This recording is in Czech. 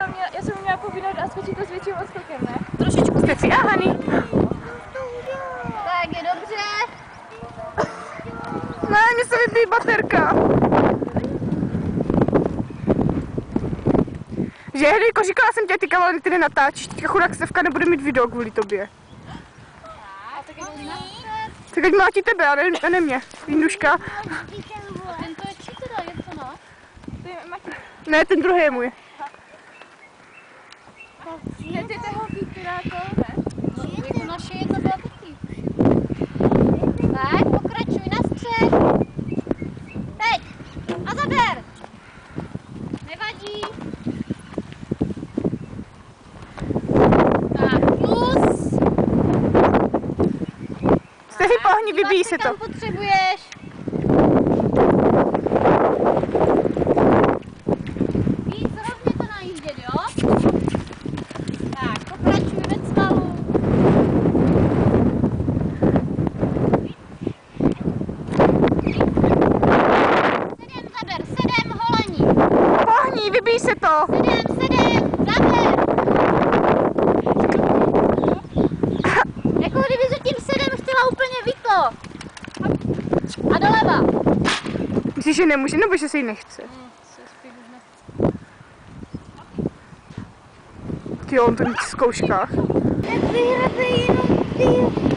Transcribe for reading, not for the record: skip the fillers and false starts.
Já jsem měla povídat a skočit to s větším odskokem, ne? Trošičku. Stefi a Hany. Tak je dobře. Ne, mně se vybíjí baterka. Že Hedviko, říkala jsem tě, ty kavaly, ty nenatáčíš, teďka chudák Stefka nebude mít video kvůli tobě. Tak ať mlátí tebe, a ne mě, Linduška. A ten to je čí teda, je to no? Ne, ten druhý je můj. Ty toho výpiráko, ne? Jako naše jedna byla taky. Tak, pokračuj na střed. Teď. A zaber. Nevadí. Tak, plus. Stefi, pohni, vybíjí se to. Kam potřebuješ. Víc rovně to najíždět, jo? Tak, pokračuj ve cvalu. Sedem zaber, sedem holení. Pohni, vybíjí se to. Sedem, zaber. Jako kdyby se tím sedem chtěla úplně vyto. A doleva. Myslíš, že nemůže, nebo že se jí nechce? Ty on to mít v zkouškách. Nevyhrabej jenom ty.